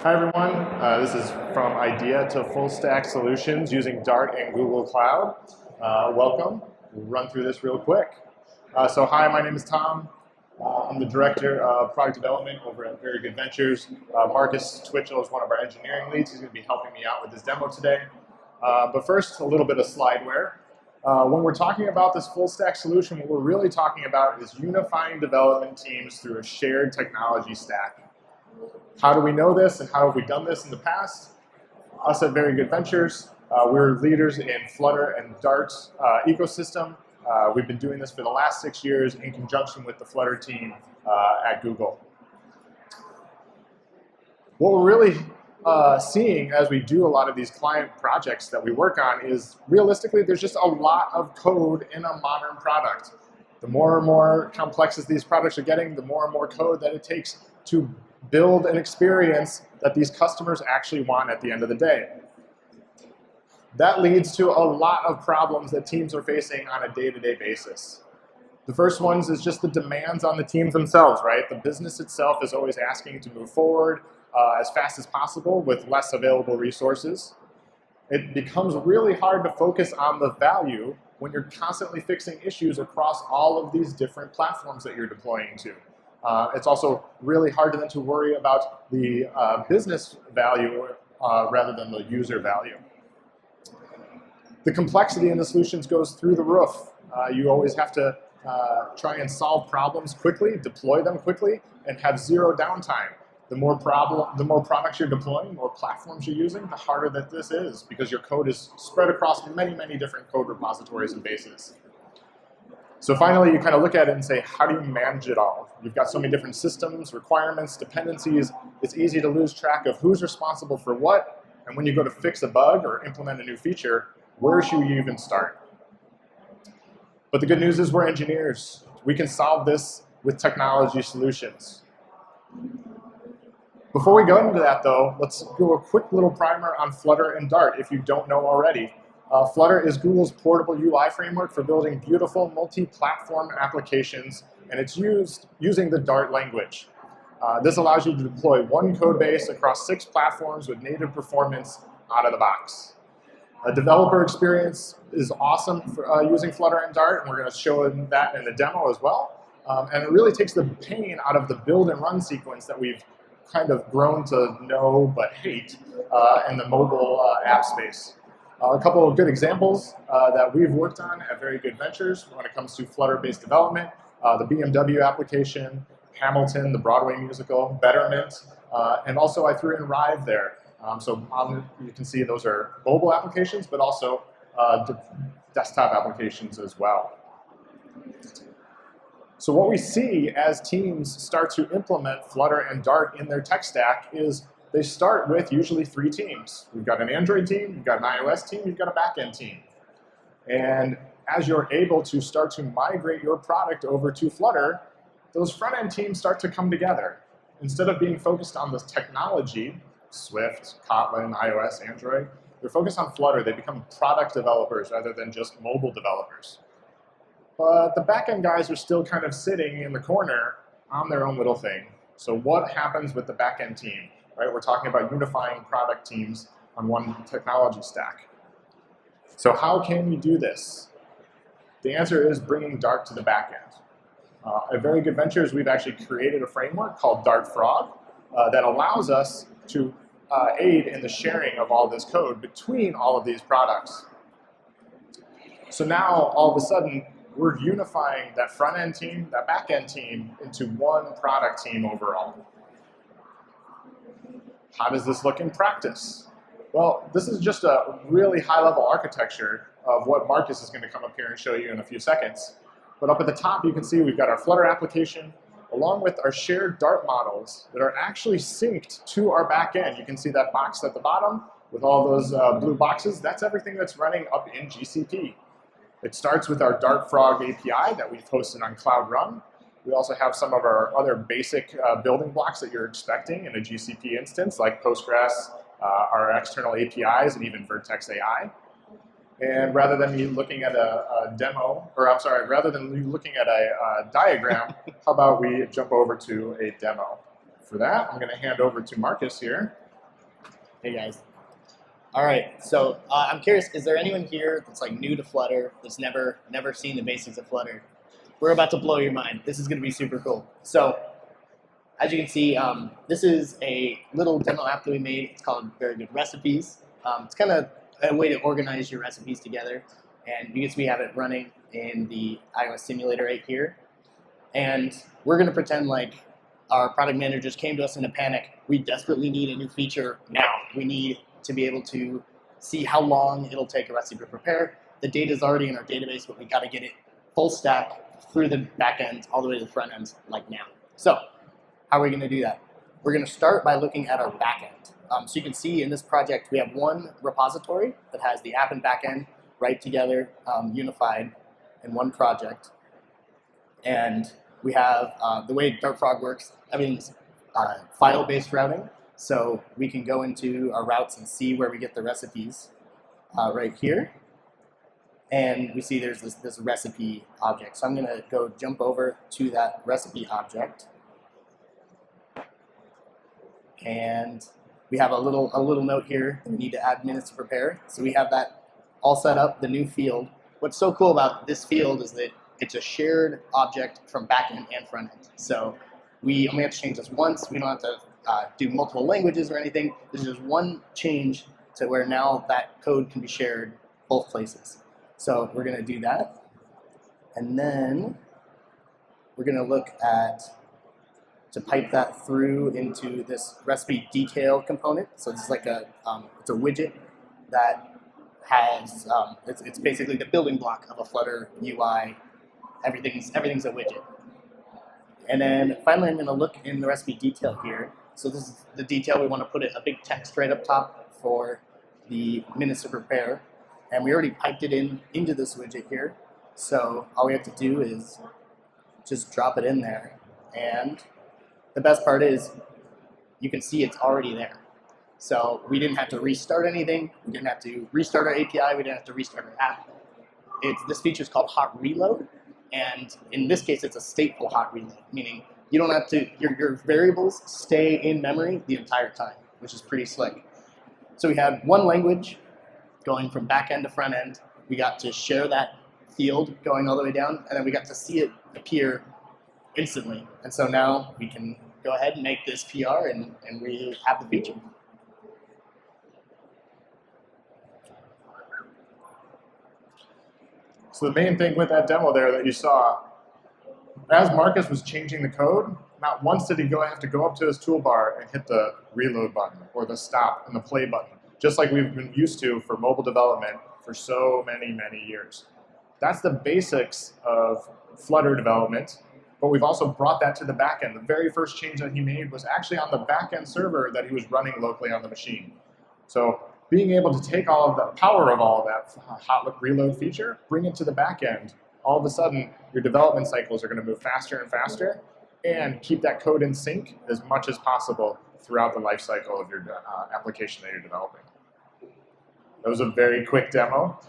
Hi everyone, this is from idea to full stack solutions using Dart and Google Cloud. Welcome. We'll run through this real quick. Hi, my name is Tom. I'm the director of product development over at Very Good Ventures. Marcus Twitchell is one of our engineering leads. He's going to be helping me out with this demo today. But first, a little bit of slideware. When we're talking about this full stack solution, what we're really talking about is unifying development teams through a shared technology stack. How do we know this and how have we done this in the past? Us at Very Good Ventures, we're leaders in Flutter and Dart ecosystem. We've been doing this for the last 6 years in conjunction with the Flutter team at Google. What we're really seeing as we do a lot of these client projects that we work on is realistically there's just a lot of code in a modern product. The more and more complex as these products are getting, the more and more code that it takes to build an experience that these customers actually want at the end of the day. That leads to a lot of problems that teams are facing on a day-to-day basis. The first ones is just the demands on the teams themselves, right? The business itself is always asking to move forward as fast as possible with less available resources. It becomes really hard to focus on the value when you're constantly fixing issues across all of these different platforms that you're deploying to. It's also really hard then to worry about the business value rather than the user value. The complexity in the solutions goes through the roof. You always have to try and solve problems quickly, deploy them quickly, and have zero downtime. The more products you're deploying, the more platforms you're using, the harder that this is because your code is spread across many, many different code repositories and bases. So finally, you kind of look at it and say, how do you manage it all? You've got so many different systems, requirements, dependencies. It's easy to lose track of who's responsible for what. And when you go to fix a bug or implement a new feature, where should you even start? But the good news is we're engineers. We can solve this with technology solutions. Before we go into that, though, let's do a quick little primer on Flutter and Dart if you don't know already. Flutter is Google's portable UI framework for building beautiful multi-platform applications, and it's using the Dart language. This allows you to deploy one code base across 6 platforms with native performance out of the box. A developer experience is awesome for using Flutter and Dart, and we're going to show that in the demo as well. And it really takes the pain out of the build and run sequence that we've kind of grown to know but hate in the mobile app space. A couple of good examples that we've worked on at Very Good Ventures when it comes to Flutter-based development, the BMW application, Hamilton, the Broadway musical, Betterment, and also I threw in Rive there. You can see those are mobile applications, but also desktop applications as well. So what we see as teams start to implement Flutter and Dart in their tech stack is they start with usually 3 teams. We've got an Android team, you've got an iOS team, you've got a backend team. And as you're able to start to migrate your product over to Flutter, those front-end teams start to come together. Instead of being focused on the technology, Swift, Kotlin, iOS, Android, they're focused on Flutter. They become product developers rather than just mobile developers. But the backend guys are still kind of sitting in the corner on their own little thing. So what happens with the backend team? Right, we're talking about unifying product teams on one technology stack. So how can we do this? The answer is bringing Dart to the backend. At Very Good Ventures, we've actually created a framework called Dart Frog that allows us to aid in the sharing of all this code between all of these products. So now, all of a sudden, we're unifying that front-end team, that back-end team, into one product team overall. How does this look in practice? Well, this is just a really high-level architecture of what Marcus is going to come up here and show you in a few seconds. But up at the top, you can see we've got our Flutter application, along with our shared Dart models that are actually synced to our back-end. You can see that box at the bottom with all those blue boxes. That's everything that's running up in GCP. It starts with our Dart Frog API that we've hosted on Cloud Run. We also have some of our other basic building blocks that you're expecting in a GCP instance, like Postgres, our external APIs, and even Vertex AI. And rather than me looking at rather than you looking at a diagram, how about we jump over to a demo? For that, I'm going to hand over to Marcus here. Hey guys. All right, so I'm curious, is there anyone here that's like new to Flutter, that's never seen the basics of Flutter? We're about to blow your mind. This is gonna be super cool. So, as you can see, this is a little demo app that we made. It's called Very Good Recipes. It's kind of a way to organize your recipes together. And because we have it running in the iOS simulator right here, and we're gonna pretend like our product managers came to us in a panic. We desperately need a new feature now. We need to be able to see how long it'll take a recipe to prepare. The data is already in our database, but we got to get it full stack through the back end all the way to the front end like now. So how are we going to do that? We're going to start by looking at our back end. So you can see in this project, we have one repository that has the app and back end right together, unified in one project. And we have the way Dartfrog works, everything's file-based routing. So we can go into our routes and see where we get the recipes right here. And we see there's this recipe object. So I'm going to go jump over to that recipe object. And we have a little note here. We need to add minutes to prepare. So we have that all set up, the new field. What's so cool about this field is that it's a shared object from backend and frontend. So we only have to change this once. We don't have to do multiple languages or anything. There's just one change to where now that code can be shared both places. So we're going to do that. And then we're going to look to pipe that through into this recipe detail component. So this is like it's a widget that has, it's basically the building block of a Flutter UI. Everything's a widget. And then finally, I'm going to look in the recipe detail here. So this is the detail. We want to put a big text right up top for the minutes to prepare. And we already piped it into this widget here. So all we have to do is just drop it in there. And the best part is you can see it's already there. So we didn't have to restart anything. We didn't have to restart our API. We didn't have to restart our app. This feature is called hot reload. And in this case, it's a stateful hot reload, meaning you don't have to, your variables stay in memory the entire time, which is pretty slick. So we had one language going from back end to front end. We got to share that field going all the way down, and then we got to see it appear instantly. And so now we can go ahead and make this PR, and we have the feature. So the main thing with that demo there that you saw, as Marcus was changing the code, not once did he have to go up to his toolbar and hit the reload button or the stop and the play button, just like we've been used to for mobile development for so many, many years. That's the basics of Flutter development, but we've also brought that to the backend. The very first change that he made was actually on the backend server that he was running locally on the machine. So being able to take all of the power of all of that hot reload feature, bring it to the back end, all of a sudden your development cycles are going to move faster and faster, and keep that code in sync as much as possible throughout the life cycle of your application that you're developing. That was a very quick demo.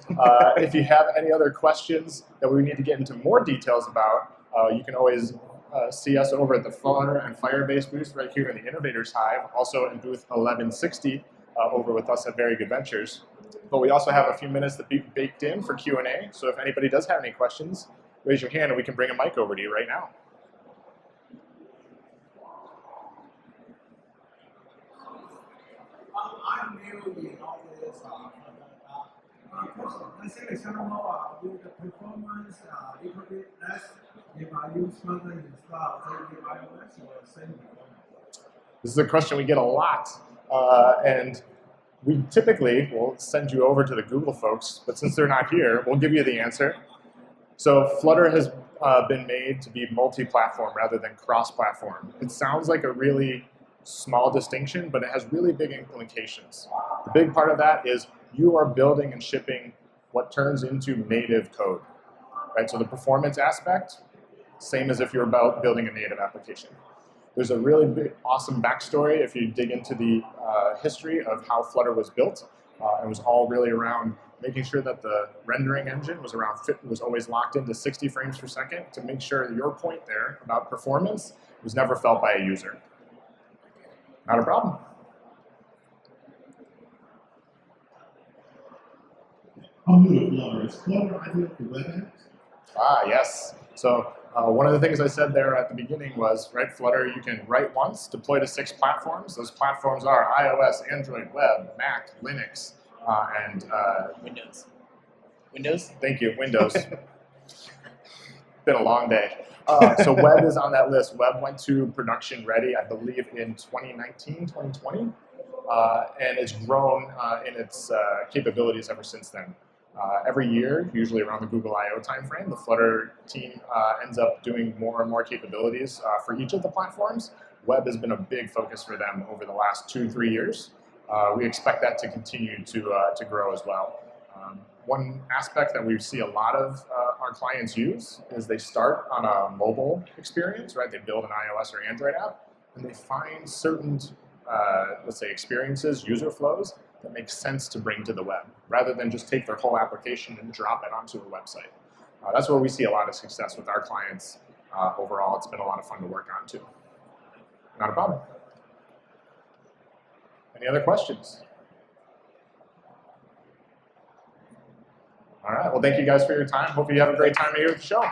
If you have any other questions that we need to get into more details about, you can always see us over at the Flutter and Firebase booth right here in the Innovators Hive, also in booth 1160. Over with us at Very Good Ventures. But we also have a few minutes that be baked in for Q&A, so if anybody does have any questions, raise your hand and we can bring a mic over to you right now. I'm new in all this. Let's say example, with the performance a little bit less if I use Flutter instead of iOS or same performance. This is a question we get a lot. And we typically will send you over to the Google folks, but since they're not here, we'll give you the answer. So Flutter has been made to be multi-platform rather than cross-platform. It sounds like a really small distinction, but it has really big implications. The big part of that is you are building and shipping what turns into native code, right? So the performance aspect, same as if you're building a native application. There's a really big, awesome backstory if you dig into the history of how Flutter was built. It was all really around making sure that the rendering engine was always locked into 60 frames per second to make sure that your point there about performance was never felt by a user. Not a problem. I'm new to Flutter. Is Flutter ideal for web apps? Ah, yes. So one of the things I said there at the beginning was, right, Flutter, you can write once, deploy to 6 platforms. Those platforms are iOS, Android, Web, Mac, Linux, and Windows. Windows? thank you, Windows. Been a long day. So Web is on that list. Web went to production ready, I believe, in 2019, 2020, and it's grown in its capabilities ever since then. Every year, usually around the Google I/O timeframe, the Flutter team ends up doing more and more capabilities for each of the platforms. Web has been a big focus for them over the last 2-3 years. We expect that to continue to grow as well. One aspect that we see a lot of our clients use is they start on a mobile experience, right? They build an iOS or Android app, and they find certain, let's say, experiences, user flows that make sense to bring to the web, rather than just take their whole application and drop it onto a website. That's where we see a lot of success with our clients. Overall, it's been a lot of fun to work on too. Not a problem. Any other questions? All right, well, thank you guys for your time. Hope you have a great time here at the show.